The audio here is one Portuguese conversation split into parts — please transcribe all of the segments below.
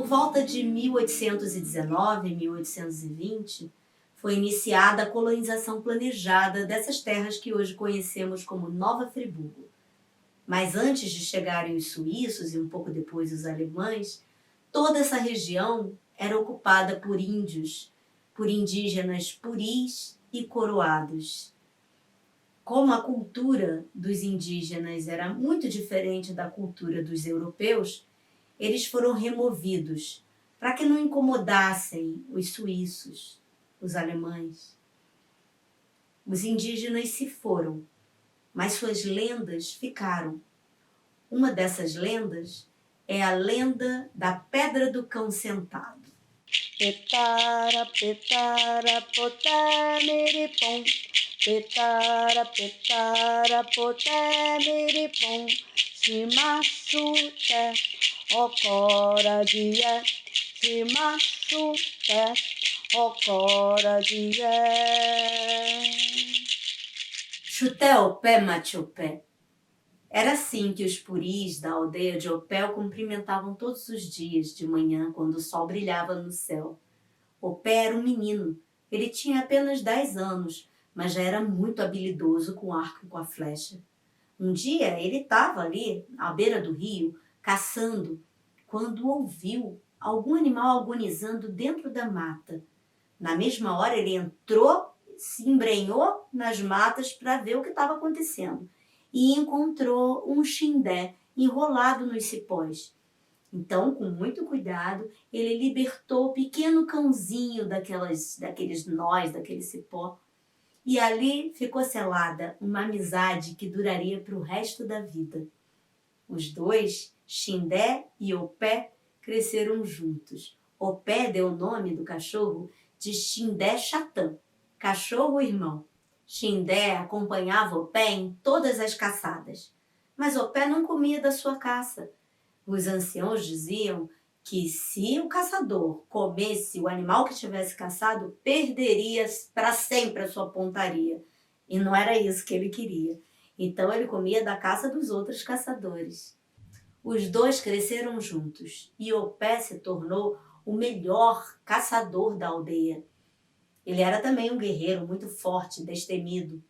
volta de 1819, 1820, foi iniciada a colonização planejada dessas terras que hoje conhecemos como Nova Friburgo. Mas antes de chegarem os suíços e um pouco depois os alemães, toda essa região era ocupada por índios, por indígenas puris e coroados. Como a cultura dos indígenas era muito diferente da cultura dos europeus, eles foram removidos para que não incomodassem os suíços, os alemães. Os indígenas se foram, mas suas lendas ficaram. Uma dessas lendas é a lenda da Pedra do Cão Sentado. Petara, petara, poté, miripom. Petara, petara, poté, miripom. Shimashute, okora die. Shimashute, okora die. Chuté Opé Machopé. Era assim que os puris da aldeia de Opé o cumprimentavam todos os dias de manhã, quando o sol brilhava no céu. Opé era um menino. Ele tinha apenas 10 anos, mas já era muito habilidoso com o arco e com a flecha. Um dia ele estava ali, à beira do rio, caçando, quando ouviu algum animal agonizando dentro da mata. Na mesma hora ele entrou, se embrenhou nas matas para ver o que estava acontecendo e encontrou um xindé enrolado nos cipós. Então, com muito cuidado, ele libertou o pequeno cãozinho daqueles nós, daquele cipó. E ali ficou selada uma amizade que duraria para o resto da vida. Os dois, Xindé e Opé, cresceram juntos. Opé deu o nome do cachorro de Xindé Chatã, cachorro-irmão. Xindé acompanhava Opé em todas as caçadas, mas Opé não comia da sua caça. Os anciãos diziam que se o caçador comesse o animal que tivesse caçado, perderia para sempre a sua pontaria. E não era isso que ele queria. Então ele comia da caça dos outros caçadores. Os dois cresceram juntos e Opé se tornou o melhor caçador da aldeia. Ele era também um guerreiro muito forte, destemido.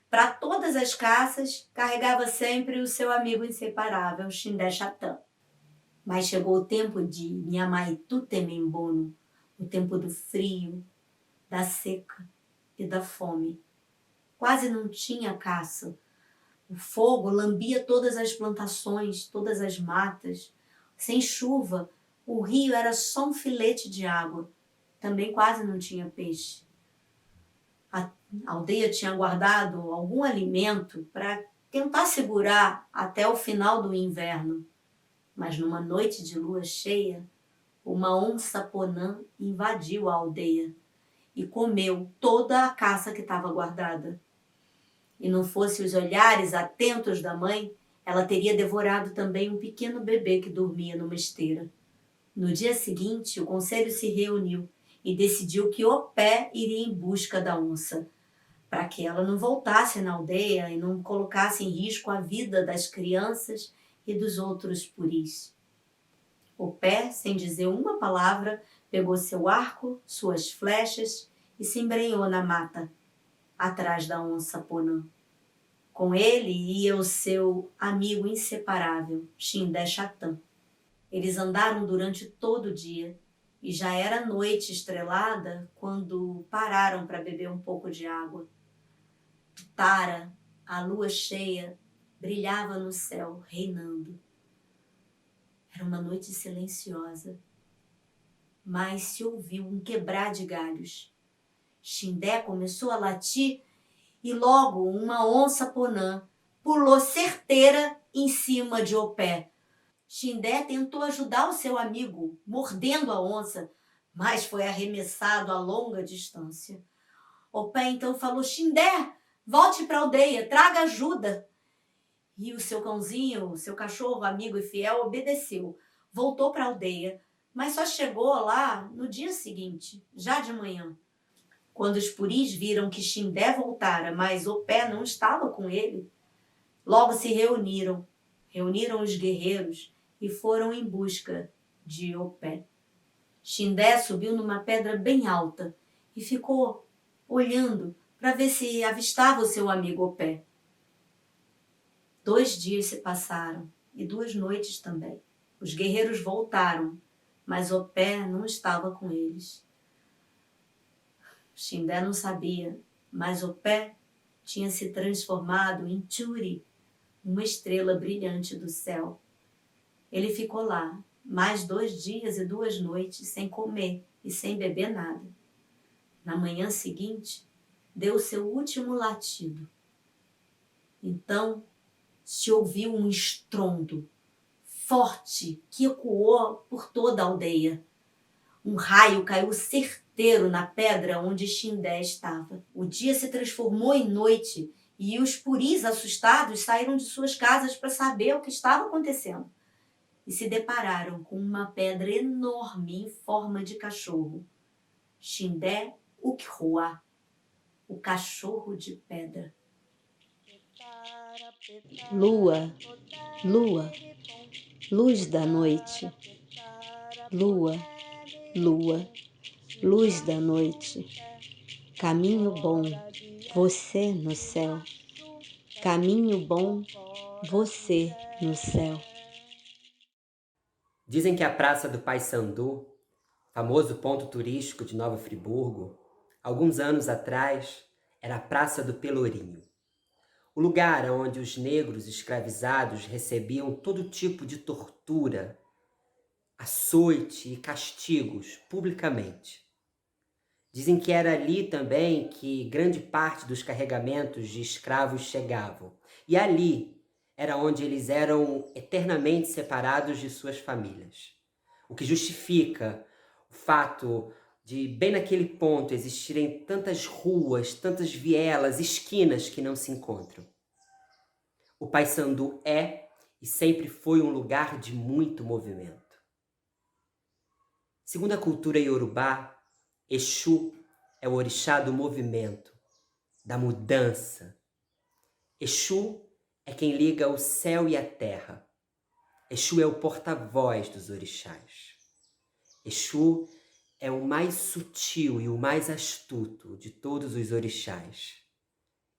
Para todas as caças, carregava sempre o seu amigo inseparável, Xindé Chatã. Mas chegou o tempo de Nyamaitu Temembono, o tempo do frio, da seca e da fome. Quase não tinha caça. O fogo lambia todas as plantações, todas as matas. Sem chuva, o rio era só um filete de água. Também quase não tinha peixe. A aldeia tinha guardado algum alimento para tentar segurar até o final do inverno. Mas numa noite de lua cheia, uma onça ponã invadiu a aldeia e comeu toda a caça que estava guardada. E não fosse os olhares atentos da mãe, ela teria devorado também um pequeno bebê que dormia numa esteira. No dia seguinte, o conselho se reuniu e decidiu que Opé iria em busca da onça, para que ela não voltasse na aldeia e não colocasse em risco a vida das crianças e dos outros puris. Opé, sem dizer uma palavra, pegou seu arco, suas flechas e se embrenhou na mata, atrás da onça Ponã. Com ele ia o seu amigo inseparável, Xindé Chatã. Eles andaram durante todo o dia e já era noite estrelada quando pararam para beber um pouco de água. Tara, a lua cheia, brilhava no céu, reinando. Era uma noite silenciosa, mas se ouviu um quebrar de galhos. Xindé começou a latir e logo uma onça ponã pulou certeira em cima de Opé. Xindé tentou ajudar o seu amigo, mordendo a onça, mas foi arremessado a longa distância. Opé então falou: Xindé, volte para a aldeia, traga ajuda. E o seu cãozinho, o seu cachorro amigo e fiel, obedeceu. Voltou para a aldeia, mas só chegou lá no dia seguinte, já de manhã. Quando os puris viram que Xindé voltara, mas Opé não estava com ele, logo se reuniram os guerreiros e foram em busca de Opé. Xindé subiu numa pedra bem alta e ficou olhando para ver se avistava o seu amigo Opé. 2 dias se passaram e 2 noites também. Os guerreiros voltaram, mas Opé não estava com eles. Xindé não sabia, mas Opé tinha se transformado em Turi, uma estrela brilhante do céu. Ele ficou lá mais 2 dias e 2 noites sem comer e sem beber nada. Na manhã seguinte, deu seu último latido. Então se ouviu um estrondo forte que ecoou por toda a aldeia. Um raio caiu certeiro na pedra onde Xindé estava. O dia se transformou em noite e os puris assustados saíram de suas casas para saber o que estava acontecendo. E se depararam com uma pedra enorme em forma de cachorro. Xindé Ukroa, o cachorro de pedra. Lua, lua, luz da noite. Lua, lua, luz da noite. Caminho bom, você no céu. Caminho bom, você no céu. Dizem que a Praça do Paissandu, famoso ponto turístico de Nova Friburgo, alguns anos atrás, era a Praça do Pelourinho. O lugar onde os negros escravizados recebiam todo tipo de tortura, açoite e castigos publicamente. Dizem que era ali também que grande parte dos carregamentos de escravos chegavam. E ali era onde eles eram eternamente separados de suas famílias. O que justifica o fato de, bem naquele ponto, existirem tantas ruas, tantas vielas, esquinas que não se encontram. O Paissandu é e sempre foi um lugar de muito movimento. Segundo a cultura iorubá, Exu é o orixá do movimento, da mudança. Exu é quem liga o céu e a terra. Exu é o porta-voz dos orixás. Exu é o mais sutil e o mais astuto de todos os orixás.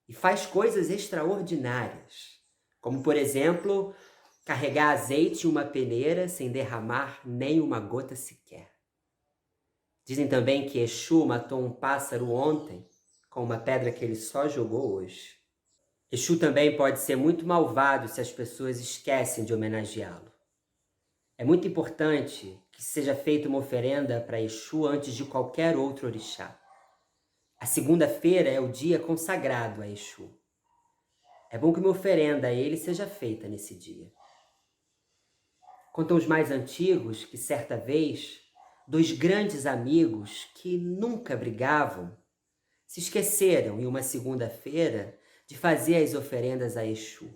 E faz coisas extraordinárias, como, por exemplo, carregar azeite em uma peneira sem derramar nem uma gota sequer. Dizem também que Exu matou um pássaro ontem com uma pedra que ele só jogou hoje. Exu também pode ser muito malvado se as pessoas esquecem de homenageá-lo. É muito importante que seja feita uma oferenda para Exu antes de qualquer outro orixá. A segunda-feira é o dia consagrado a Exu. É bom que uma oferenda a ele seja feita nesse dia. Contam os mais antigos que certa vez 2 grandes amigos que nunca brigavam se esqueceram em uma segunda-feira de fazer as oferendas a Exu.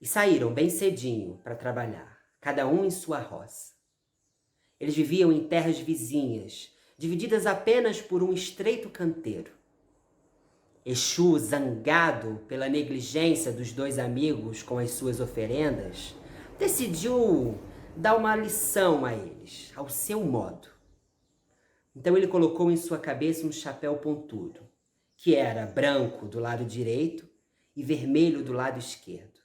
E saíram bem cedinho para trabalhar, cada um em sua roça. Eles viviam em terras vizinhas, divididas apenas por um estreito canteiro. Exu, zangado pela negligência dos 2 amigos com as suas oferendas, decidiu dar uma lição a eles, ao seu modo. Então ele colocou em sua cabeça um chapéu pontudo, que era branco do lado direito e vermelho do lado esquerdo.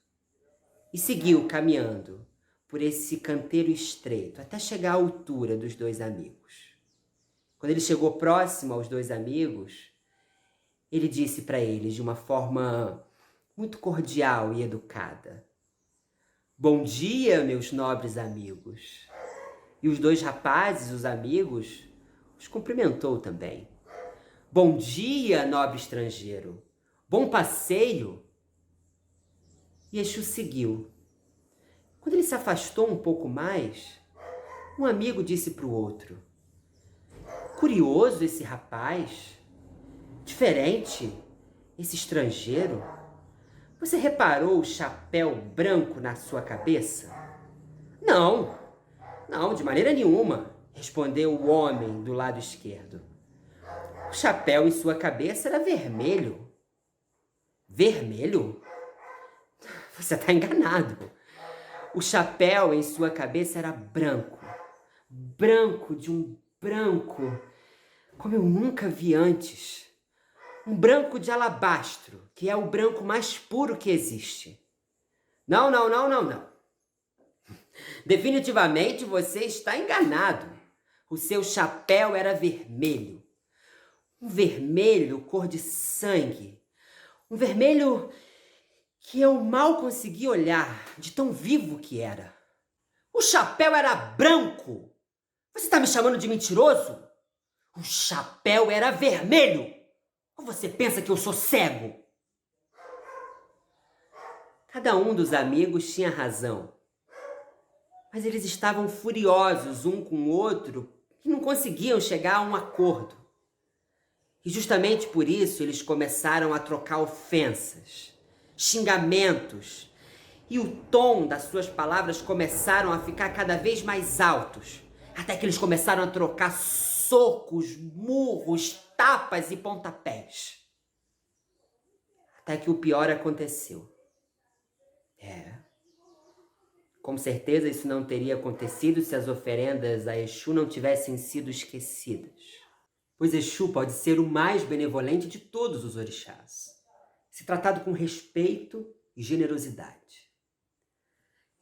E seguiu caminhando por esse canteiro estreito, até chegar à altura dos 2 amigos. Quando ele chegou próximo aos 2 amigos, ele disse para eles de uma forma muito cordial e educada: "Bom dia, meus nobres amigos." E os 2 rapazes, os amigos, os cumprimentou também. "Bom dia, nobre estrangeiro. Bom passeio." E Exu seguiu. Quando ele se afastou um pouco mais, um amigo disse para o outro: "Curioso esse rapaz, diferente esse estrangeiro. Você reparou o chapéu branco na sua cabeça?" Não, de maneira nenhuma," respondeu o homem do lado esquerdo. "O chapéu em sua cabeça era vermelho." "Vermelho? Você está enganado. O chapéu em sua cabeça era branco, branco de um branco como eu nunca vi antes. Um branco de alabastro, que é o branco mais puro que existe. Não, não, não, não, não. Definitivamente você está enganado. O seu chapéu era vermelho. Um vermelho cor de sangue. Um vermelho que eu mal consegui olhar, de tão vivo que era. O chapéu era branco. Você está me chamando de mentiroso? O chapéu era vermelho. Ou você pensa que eu sou cego? Cada um dos amigos tinha razão. Mas eles estavam furiosos um com o outro e não conseguiam chegar a um acordo. E justamente por isso eles começaram a trocar ofensas, xingamentos, e o tom das suas palavras começaram a ficar cada vez mais altos, até que eles começaram a trocar socos, murros, tapas e pontapés. Até que o pior aconteceu. Com certeza isso não teria acontecido se as oferendas a Exu não tivessem sido esquecidas. Pois Exu pode ser o mais benevolente de todos os orixás, se tratado com respeito e generosidade.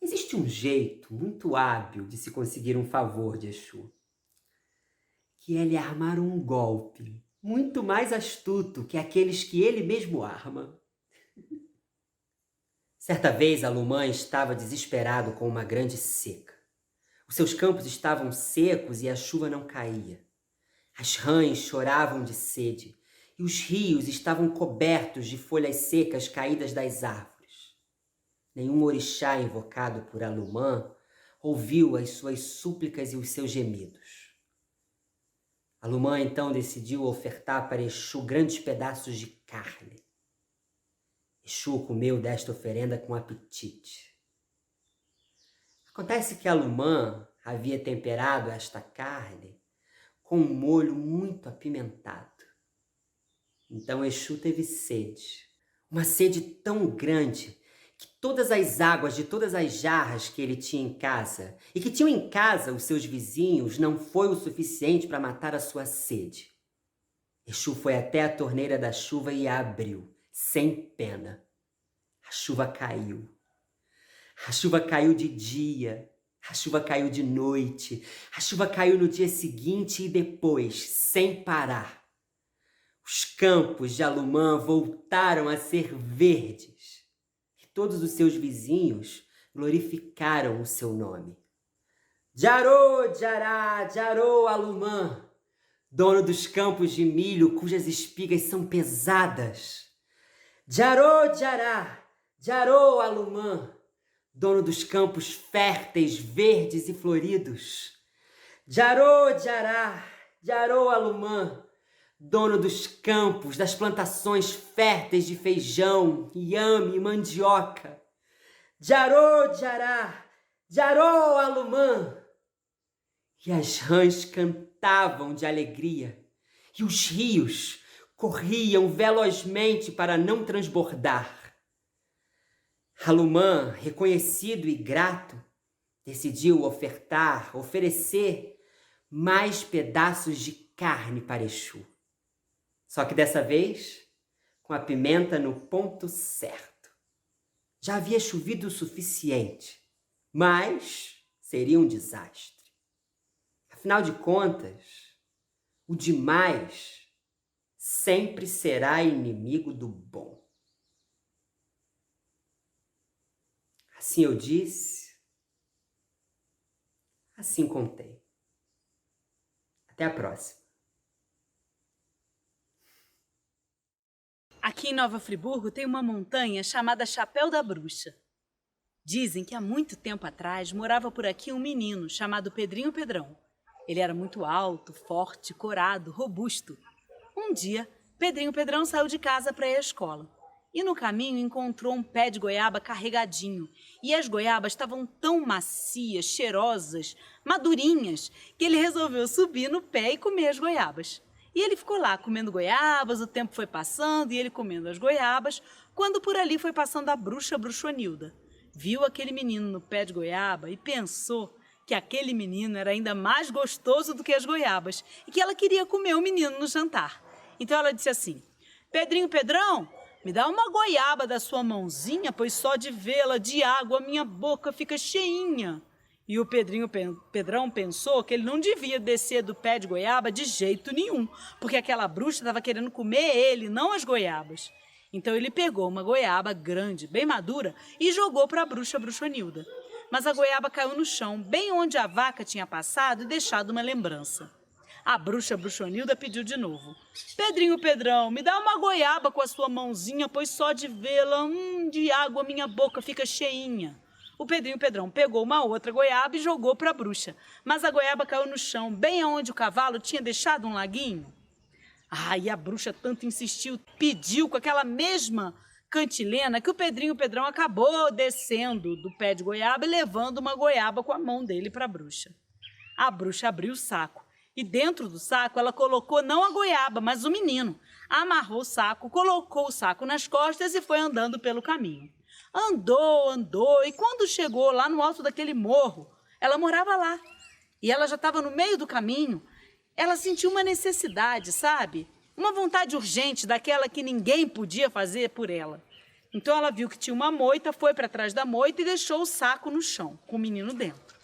Existe um jeito muito hábil de se conseguir um favor de Exu, que é lhe armar um golpe muito mais astuto que aqueles que ele mesmo arma. Certa vez, Alumã estava desesperado com uma grande seca. Os seus campos estavam secos e a chuva não caía. As rãs choravam de sede e os rios estavam cobertos de folhas secas caídas das árvores. Nenhum orixá invocado por Alumã ouviu as suas súplicas e os seus gemidos. Alumã então decidiu ofertar para Exu grandes pedaços de carne. Exu comeu desta oferenda com apetite. Acontece que Alumã havia temperado esta carne com um molho muito apimentado. Então Exu teve sede, uma sede tão grande que todas as águas de todas as jarras que ele tinha em casa e que tinham em casa os seus vizinhos não foi o suficiente para matar a sua sede. Exu foi até a torneira da chuva e a abriu, sem pena. A chuva caiu. A chuva caiu de dia, a chuva caiu de noite, a chuva caiu no dia seguinte e depois, sem parar. Os campos de Alumã voltaram a ser verdes e todos os seus vizinhos glorificaram o seu nome. Jarô, Jará, Jarô, Alumã, dono dos campos de milho cujas espigas são pesadas. Jarô, Jará, Jarô, Alumã, dono dos campos férteis, verdes e floridos. Jarô, Jará, Jarô, Alumã, dono dos campos, das plantações férteis de feijão, inhame e mandioca. Jarô, Jará, Jarô, Alumã. E as rãs cantavam de alegria, e os rios corriam velozmente para não transbordar. Alumã, reconhecido e grato, decidiu oferecer mais pedaços de carne para Exu. Só que dessa vez, com a pimenta no ponto certo. Já havia chovido o suficiente, mas seria um desastre. Afinal de contas, o demais sempre será inimigo do bom. Assim eu disse, assim contei. Até a próxima. Aqui em Nova Friburgo tem uma montanha chamada Chapéu da Bruxa. Dizem que há muito tempo atrás morava por aqui um menino chamado Pedrinho Pedrão. Ele era muito alto, forte, corado, robusto. Um dia, Pedrinho Pedrão saiu de casa para ir à escola. E no caminho encontrou um pé de goiaba carregadinho. E as goiabas estavam tão macias, cheirosas, madurinhas, que ele resolveu subir no pé e comer as goiabas. E ele ficou lá comendo goiabas, o tempo foi passando e ele comendo as goiabas, quando por ali foi passando a bruxa Bruxonilda. viu aquele menino no pé de goiaba e pensou que aquele menino era ainda mais gostoso do que as goiabas e que ela queria comer o menino no jantar. Então ela disse assim: Pedrinho Pedrão, me dá uma goiaba da sua mãozinha, pois só de vê-la de água minha boca fica cheinha. E o Pedrinho Pedrão pensou que ele não devia descer do pé de goiaba de jeito nenhum, porque aquela bruxa estava querendo comer ele, não as goiabas. Então ele pegou uma goiaba grande, bem madura, e jogou para a bruxonilda. Mas a goiaba caiu no chão, bem onde a vaca tinha passado e deixado uma lembrança. A bruxonilda pediu de novo: Pedrinho Pedrão, me dá uma goiaba com a sua mãozinha, pois só de vê-la, de água minha boca fica cheinha. O Pedrinho Pedrão pegou uma outra goiaba e jogou para a bruxa, mas a goiaba caiu no chão, bem onde o cavalo tinha deixado um laguinho. E a bruxa tanto insistiu, pediu com aquela mesma cantilena que o Pedrinho Pedrão acabou descendo do pé de goiaba e levando uma goiaba com a mão dele para a bruxa. A bruxa abriu o saco e dentro do saco ela colocou não a goiaba, mas o menino. Amarrou o saco, colocou o saco nas costas e foi andando pelo caminho. Andou e quando chegou lá no alto daquele morro, ela morava lá e ela já estava no meio do caminho. Ela sentiu uma necessidade, sabe? Uma vontade urgente, daquela que ninguém podia fazer por ela. Então ela viu que tinha uma moita, foi para trás da moita e deixou o saco no chão, com o menino dentro.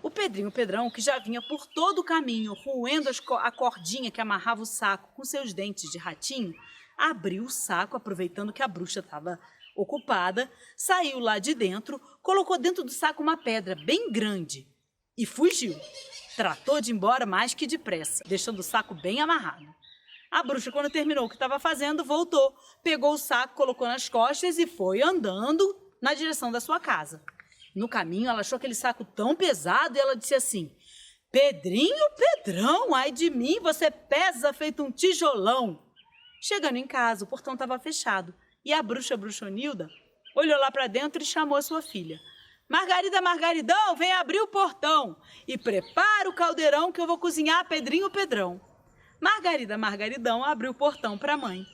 O Pedrinho Pedrão, que já vinha por todo o caminho, roendo a cordinha que amarrava o saco com seus dentes de ratinho, abriu o saco, aproveitando que a bruxa estava ocupada, saiu lá de dentro, colocou dentro do saco uma pedra bem grande e fugiu. Tratou de ir embora mais que depressa, deixando o saco bem amarrado. A bruxa, quando terminou o que estava fazendo, voltou, pegou o saco, colocou nas costas e foi andando na direção da sua casa. No caminho, ela achou aquele saco tão pesado e ela disse assim: Pedrinho Pedrão, ai de mim, você pesa feito um tijolão. Chegando em casa, o portão estava fechado e a bruxonilda olhou lá para dentro e chamou a sua filha. Margaridão, vem abrir o portão e prepara o caldeirão que eu vou cozinhar Pedrinho Pedrão. Margaridão abriu o portão para a mãe.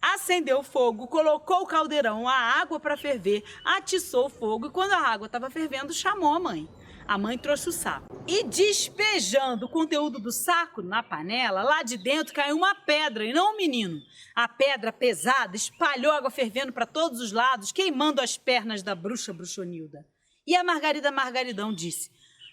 Acendeu o fogo, colocou o caldeirão, a água para ferver, atiçou o fogo e quando a água estava fervendo, chamou a mãe. A mãe trouxe o saco. E despejando o conteúdo do saco na panela, lá de dentro caiu uma pedra e não um menino. A pedra pesada espalhou água fervendo para todos os lados, queimando as pernas da bruxonilda. E a Margaridão disse: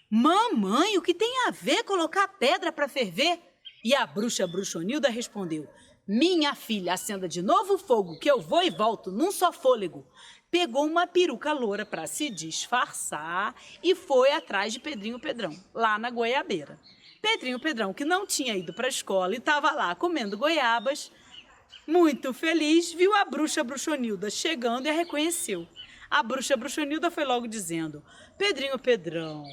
Mamãe, o que tem a ver colocar pedra para ferver? E a bruxonilda respondeu: Minha filha, acenda de novo o fogo, que eu vou e volto num só fôlego. Pegou uma peruca loura para se disfarçar e foi atrás de Pedrinho Pedrão, lá na goiabeira. Pedrinho Pedrão, que não tinha ido para a escola e estava lá comendo goiabas, muito feliz, viu a bruxonilda chegando e a reconheceu. A bruxonilda foi logo dizendo: Pedrinho Pedrão,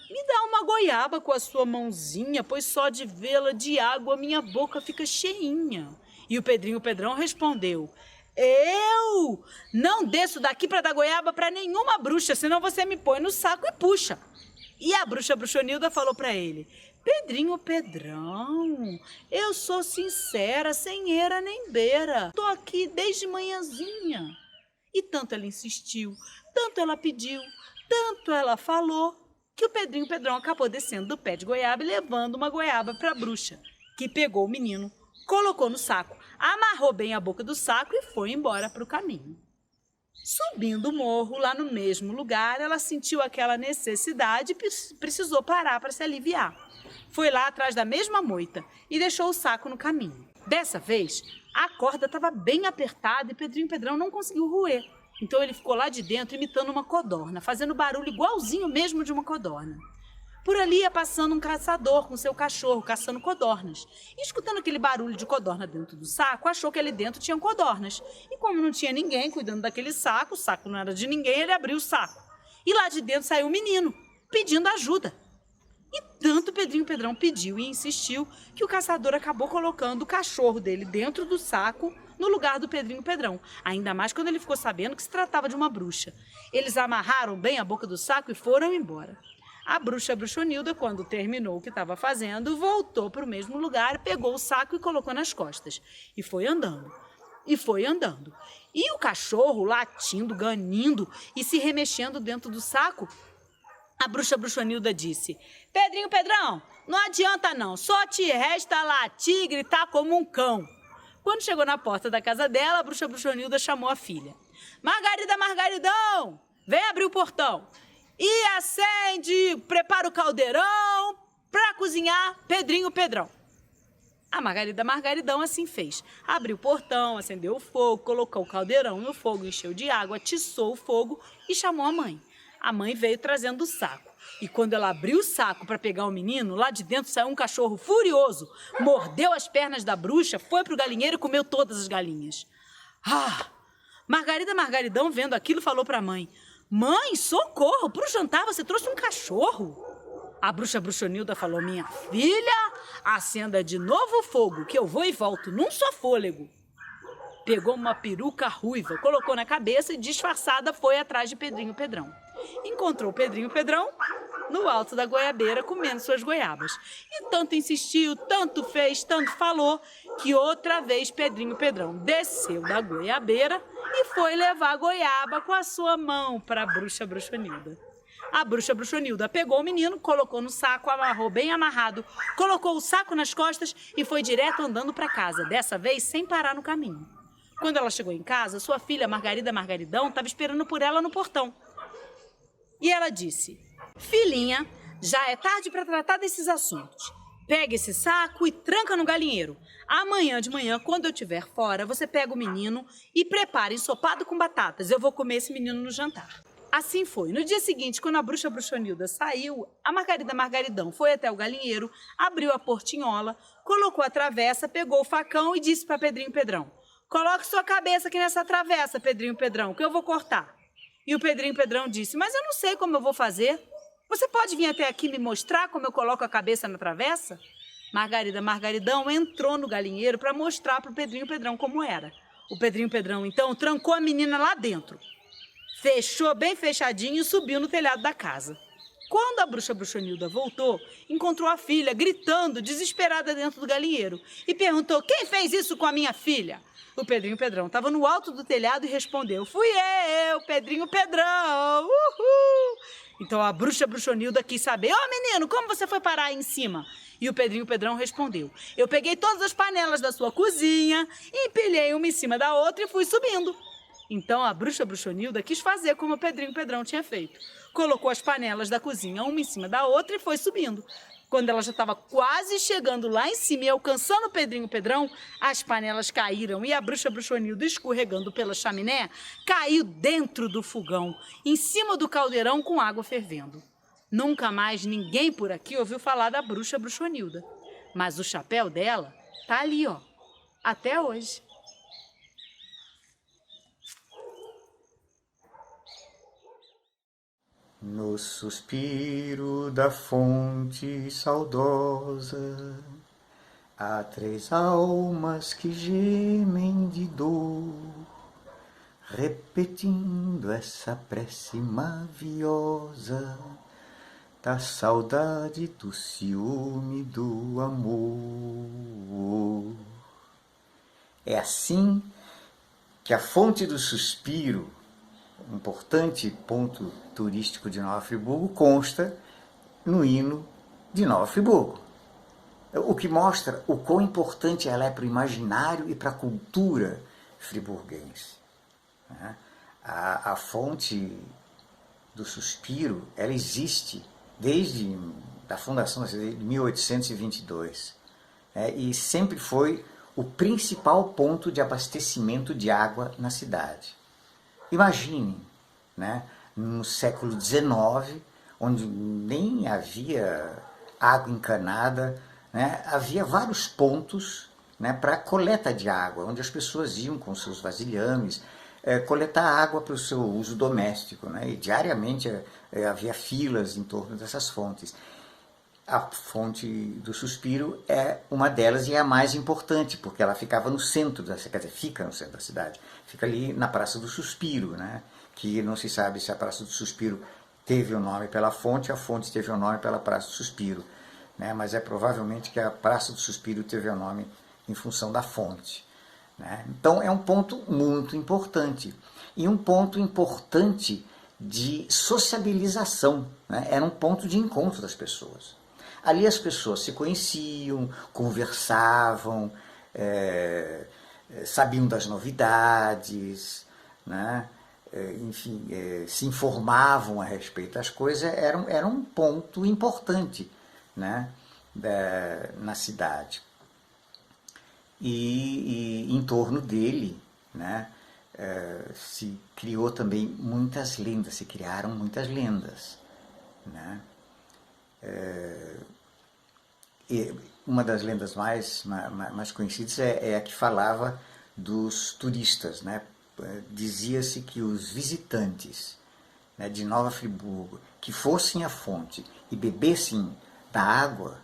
me dá uma goiaba com a sua mãozinha, pois só de vê-la de água minha boca fica cheinha. E o Pedrinho Pedrão respondeu: Eu não desço daqui para dar goiaba para nenhuma bruxa, senão você me põe no saco e puxa. E a bruxonilda falou para ele: Pedrinho Pedrão, eu sou sincera, sem eira nem beira. Tô aqui desde manhãzinha. E tanto ela insistiu, tanto ela pediu, tanto ela falou, que o Pedrinho Pedrão acabou descendo do pé de goiaba e levando uma goiaba para a bruxa, que pegou o menino, colocou no saco, amarrou bem a boca do saco e foi embora para o caminho. Subindo o morro, lá no mesmo lugar, ela sentiu aquela necessidade e precisou parar para se aliviar. Foi lá atrás da mesma moita e deixou o saco no caminho. Dessa vez, a corda estava bem apertada e Pedrinho Pedrão não conseguiu roer. Então ele ficou lá de dentro imitando uma codorna, fazendo barulho igualzinho mesmo de uma codorna. Por ali ia passando um caçador com seu cachorro, caçando codornas. E escutando aquele barulho de codorna dentro do saco, achou que ali dentro tinham codornas. E como não tinha ninguém cuidando daquele saco, o saco não era de ninguém, ele abriu o saco. E lá de dentro saiu um menino, pedindo ajuda. E tanto Pedrinho Pedrão pediu e insistiu que o caçador acabou colocando o cachorro dele dentro do saco no lugar do Pedrinho Pedrão. Ainda mais quando ele ficou sabendo que se tratava de uma bruxa. Eles amarraram bem a boca do saco e foram embora. A bruxonilda, quando terminou o que estava fazendo, voltou para o mesmo lugar, pegou o saco e colocou nas costas. E foi andando. E o cachorro latindo, ganindo e se remexendo dentro do saco. A bruxa Bruxonilda disse: Pedrinho Pedrão, não adianta não, só te resta latir e gritar como um cão. Quando chegou na porta da casa dela, a bruxa Bruxonilda chamou a filha. Margarida, Margaridão, vem abrir o portão. E acende, prepara o caldeirão para cozinhar Pedrinho Pedrão. A Margarida Margaridão assim fez. Abriu o portão, acendeu o fogo, colocou o caldeirão no fogo, encheu de água, atiçou o fogo e chamou a mãe. A mãe veio trazendo o saco. E quando ela abriu o saco para pegar o menino, lá de dentro saiu um cachorro furioso, mordeu as pernas da bruxa, foi pro galinheiro e comeu todas as galinhas. Ah! Margarida Margaridão, vendo aquilo, falou para a mãe: Mãe, socorro, pro jantar você trouxe um cachorro. A bruxa Bruxonilda falou: Minha filha, acenda de novo o fogo, que eu vou e volto num só fôlego. Pegou uma peruca ruiva, colocou na cabeça e, disfarçada, foi atrás de Pedrinho Pedrão. Encontrou o Pedrinho Pedrão no alto da goiabeira, comendo suas goiabas. E tanto insistiu, tanto fez, tanto falou, que outra vez Pedrinho Pedrão desceu da goiabeira e foi levar a goiaba com a sua mão para a bruxa Bruxonilda. A bruxa Bruxonilda pegou o menino, colocou no saco, amarrou bem amarrado, colocou o saco nas costas e foi direto andando para casa, dessa vez sem parar no caminho. Quando ela chegou em casa, sua filha Margarida Margaridão estava esperando por ela no portão. E ela disse: Filhinha, já é tarde para tratar desses assuntos. Pega esse saco e tranca no galinheiro. Amanhã de manhã, quando eu estiver fora, você pega o menino e prepara ensopado com batatas. Eu vou comer esse menino no jantar. Assim foi. No dia seguinte, quando a bruxa Bruxonilda saiu, a Margarida Margaridão foi até o galinheiro, abriu a portinhola, colocou a travessa, pegou o facão e disse para Pedrinho Pedrão: Coloque sua cabeça aqui nessa travessa, Pedrinho Pedrão, que eu vou cortar. E o Pedrinho Pedrão disse: Mas eu não sei como eu vou fazer. Você pode vir até aqui me mostrar como eu coloco a cabeça na travessa? Margarida Margaridão entrou no galinheiro para mostrar para o Pedrinho Pedrão como era. O Pedrinho Pedrão, então, trancou a menina lá dentro. Fechou bem fechadinho e subiu no telhado da casa. Quando a bruxa Bruxonilda voltou, encontrou a filha gritando, desesperada dentro do galinheiro, e perguntou: Quem fez isso com a minha filha? O Pedrinho Pedrão estava no alto do telhado e respondeu: Fui eu, Pedrinho Pedrão! Uhul! Então a bruxa Bruxonilda quis saber: Ô menino, como você foi parar aí em cima? E o Pedrinho Pedrão respondeu: Eu peguei todas as panelas da sua cozinha, empilhei uma em cima da outra e fui subindo. Então a bruxa Bruxonilda quis fazer como o Pedrinho Pedrão tinha feito. Colocou as panelas da cozinha uma em cima da outra e foi subindo. Quando ela já estava quase chegando lá em cima e alcançando o Pedrinho Pedrão, as panelas caíram e a bruxa Bruxonilda, escorregando pela chaminé, caiu dentro do fogão, em cima do caldeirão com água fervendo. Nunca mais ninguém por aqui ouviu falar da bruxa Bruxonilda. Mas o chapéu dela tá ali, ó, até hoje. No suspiro da fonte saudosa, há 3 almas que gemem de dor, repetindo essa prece maviosa da saudade, do ciúme, do amor. É assim que a fonte do suspiro, um importante ponto turístico de Nova Friburgo, consta no hino de Nova Friburgo. O que mostra o quão importante ela é para o imaginário e para a cultura friburguense. A fonte do suspiro, ela existe desde a fundação de 1822, e sempre foi o principal ponto de abastecimento de água na cidade. Imaginem, no século XIX, onde nem havia água encanada, havia vários pontos para coleta de água, onde as pessoas iam com seus vasilhames coletar água para o seu uso doméstico, e diariamente havia filas em torno dessas fontes. A fonte do Suspiro é uma delas e é a mais importante, porque ela ficava no centro da cidade, quer dizer, fica no centro da cidade, fica ali na Praça do Suspiro, que não se sabe se a Praça do Suspiro teve o nome pela fonte, a fonte teve o nome pela Praça do Suspiro, mas é provavelmente que a Praça do Suspiro teve o nome em função da fonte. né? Então é um ponto muito importante. E um ponto importante de sociabilização, né? Era um ponto de encontro das pessoas. Ali as pessoas se conheciam, conversavam, sabiam das novidades, né? Enfim, se informavam a respeito das coisas. Era um ponto importante, né? Na cidade. E em torno dele, né? Se criou também muitas lendas, se criaram muitas lendas, né? E uma das lendas mais conhecidas é a que falava dos turistas, né? Dizia-se que os visitantes, né, de Nova Friburgo que fossem à fonte e bebessem da água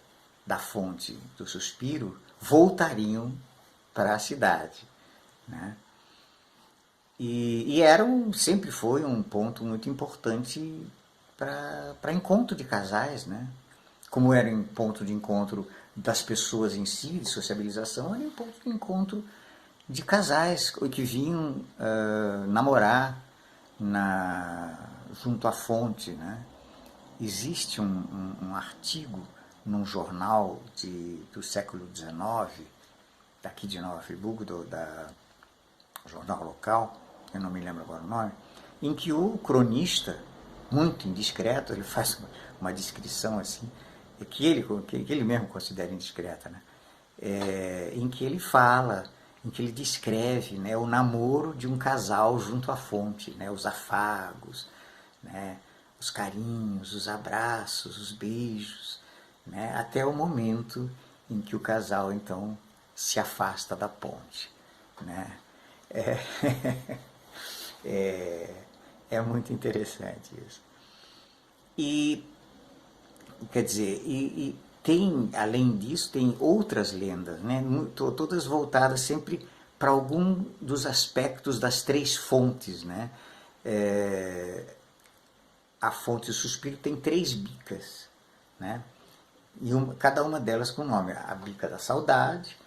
da fonte do Suspiro voltariam para a cidade, né? E sempre foi um ponto muito importante para encontro de casais, né? Como era um ponto de encontro das pessoas em si, de sociabilização, era um ponto de encontro de casais que vinham namorar junto à fonte, né? Existe um artigo num jornal do século XIX, daqui de Nova Friburgo, jornal local, eu não me lembro agora o nome, em que o cronista, muito indiscreto, ele faz uma descrição assim, que ele mesmo considera indiscreta, né? Em que ele fala, em que ele descreve, né, o namoro de um casal junto à fonte, né, os afagos, né, os carinhos, os abraços, os beijos, né, até o momento em que o casal então se afasta da ponte, né? É muito interessante isso. E, quer dizer, tem, além disso, tem outras lendas, né? Todas voltadas sempre para algum dos aspectos das três fontes, né? A fonte do Suspiro tem 3 bicas, né? E cada uma delas com nome: a bica da saudade,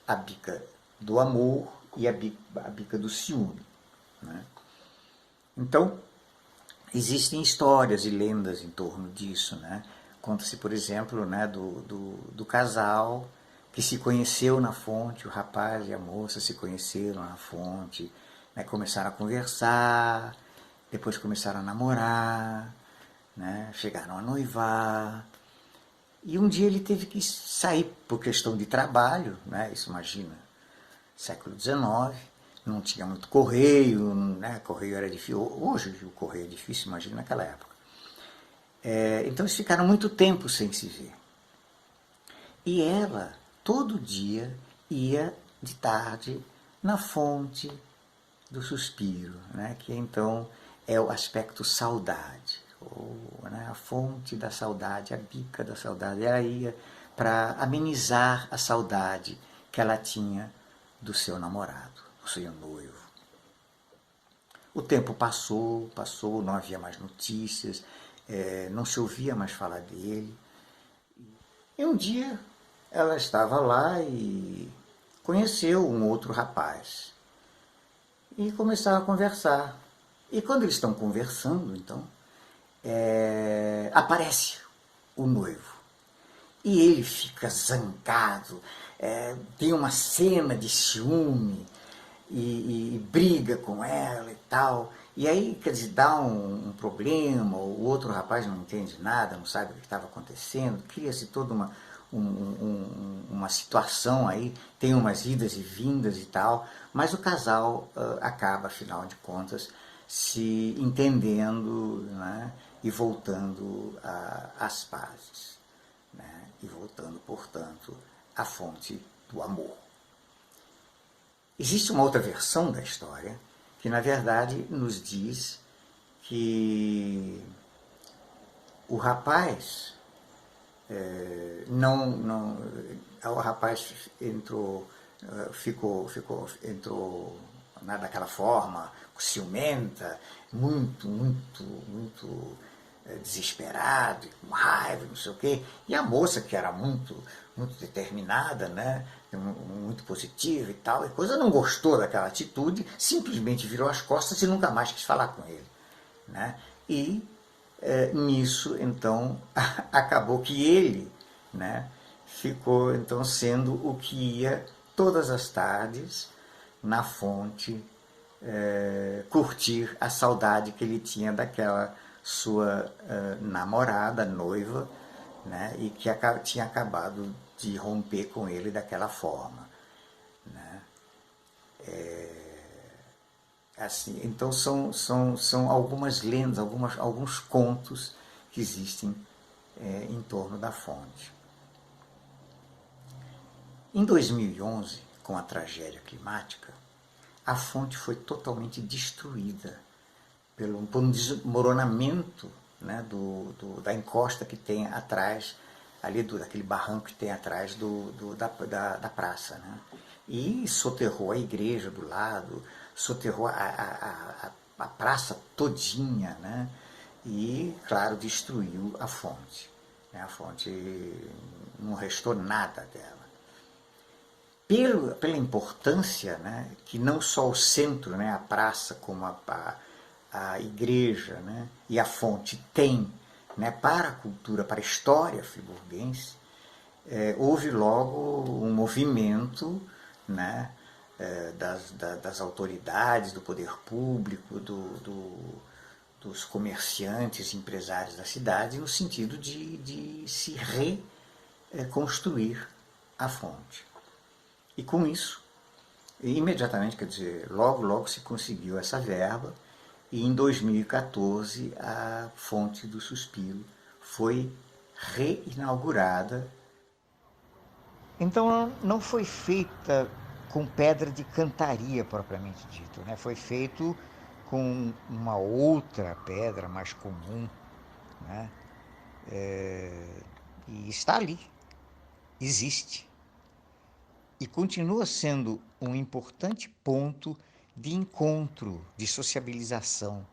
a bica do amor e a bica do ciúme, né? Então, existem histórias e lendas em torno disso, né? Conta-se, por exemplo, né, do casal que se conheceu na fonte, o rapaz e a moça se conheceram na fonte, né, começaram a conversar, depois começaram a namorar, né, chegaram a noivar. E um dia ele teve que sair por questão de trabalho, né, isso imagina, século XIX, não tinha muito correio, né, correio era difícil, hoje o correio é difícil, imagina naquela época. Então eles ficaram muito tempo sem se ver. E ela, todo dia, ia de tarde na fonte do Suspiro, né, que então é o aspecto saudade, ou, né, a fonte da saudade, a bica da saudade. Ela ia para amenizar a saudade que ela tinha do seu namorado, do seu noivo. O tempo passou, não havia mais notícias, não se ouvia mais falar dele. E um dia ela estava lá e conheceu um outro rapaz. E começaram a conversar. E quando eles estão conversando, então, aparece o noivo. E ele fica zangado, tem uma cena de ciúme, e briga com ela e tal. E aí, quer dizer, dá um problema, o outro rapaz não entende nada, não sabe o que estava acontecendo, cria-se toda uma situação aí, tem umas idas e vindas e tal, mas o casal acaba, afinal de contas, se entendendo, né, e voltando às pazes, né, e voltando, portanto, à fonte do amor. Existe uma outra versão da história que, na verdade, nos diz que o rapaz o rapaz entrou daquela forma, ciumenta, muito desesperado, com raiva, não sei o quê. E a moça, que era muito determinada, né, muito positiva e tal, e coisa, não gostou daquela atitude, simplesmente virou as costas e nunca mais quis falar com ele. Né? E nisso, então, acabou que ele, né, ficou então sendo o que ia todas as tardes na fonte curtir a saudade que ele tinha daquela sua namorada, noiva, né, e que tinha acabado de romper com ele daquela forma. Né? Assim, então são algumas lendas, alguns contos que existem em torno da fonte. Em 2011, com a tragédia climática, a fonte foi totalmente destruída por um desmoronamento, né, da encosta que tem atrás, ali daquele barranco que tem atrás da praça. Né? E soterrou a igreja do lado, soterrou a praça todinha, né? E, claro, destruiu a fonte. Né? A fonte não restou nada dela. Pela importância, né, que não só o centro, né, a praça, como a igreja, né, e a fonte tem, né, para a cultura, para a história friburguense, houve logo um movimento, né, das autoridades, do poder público, dos comerciantes, empresários da cidade, no sentido de se reconstruir a fonte. E com isso, imediatamente, quer dizer, logo se conseguiu essa verba, e em 2014 a Fonte do Suspiro foi reinaugurada. Então não foi feita com pedra de cantaria propriamente dito, né? Foi feito com uma outra pedra mais comum, né? E está ali, existe. E continua sendo um importante ponto de encontro, de sociabilização,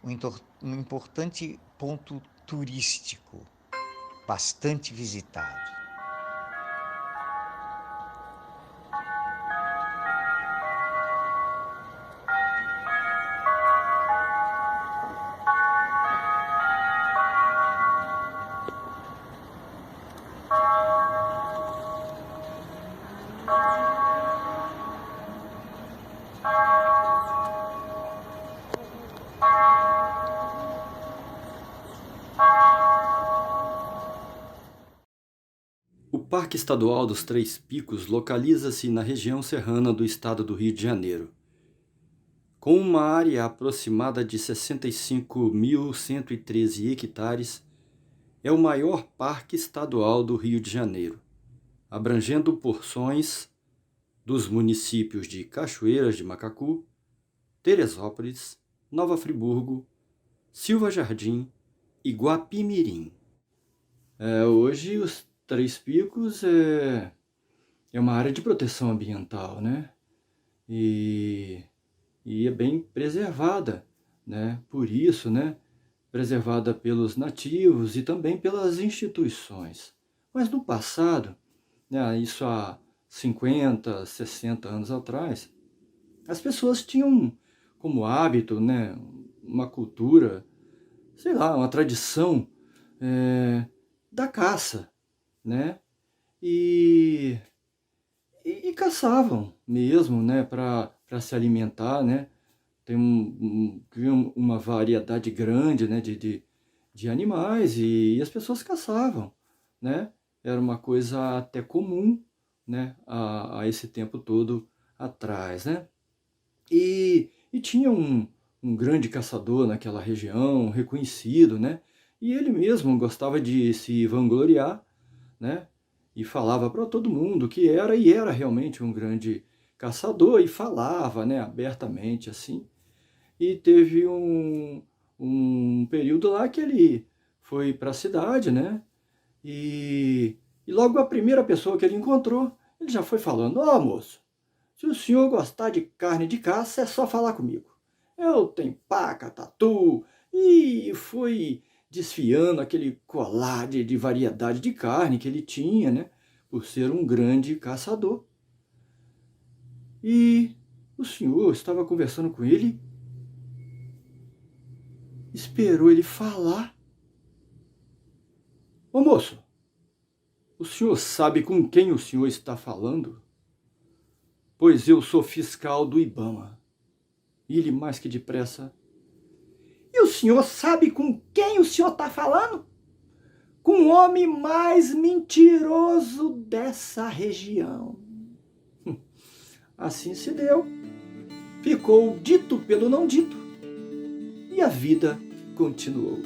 um importante ponto turístico, bastante visitado. O Parque Estadual dos Três Picos localiza-se na região serrana do estado do Rio de Janeiro. Com uma área aproximada de 65.113 hectares, é o maior parque estadual do Rio de Janeiro, abrangendo porções dos municípios de Cachoeiras de Macacu, Teresópolis, Nova Friburgo, Silva Jardim e Guapimirim. Hoje os Três Picos é uma área de proteção ambiental, né? E é bem preservada, né? Por isso, né? Preservada pelos nativos e também pelas instituições. Mas no passado, né, isso há 50, 60 anos atrás, as pessoas tinham como hábito, né, uma cultura, sei lá, uma tradição da caça, né? E caçavam mesmo, né, para se alimentar, né? Tem uma variedade grande, né, de animais e as pessoas caçavam, né? Era uma coisa até comum, né, a esse tempo todo atrás, né? E tinha um grande caçador naquela região, reconhecido, né? E ele mesmo gostava de se vangloriar, né? E falava para todo mundo que era realmente um grande caçador e falava, né, abertamente assim. E teve um período lá que ele foi para a cidade, né? E logo a primeira pessoa que ele encontrou, ele já foi falando: ó, moço, se o senhor gostar de carne de caça, é só falar comigo. Eu tenho paca, tatu, e foi desfiando aquele colar de variedade de carne que ele tinha, né? Por ser um grande caçador. E o senhor estava conversando com ele, esperou ele falar. Ô moço, o senhor sabe com quem o senhor está falando? Pois eu sou fiscal do Ibama. E ele mais que depressa. E o senhor sabe com quem o senhor está falando? Com o homem mais mentiroso dessa região. Assim se deu. Ficou dito pelo não dito. E a vida continuou.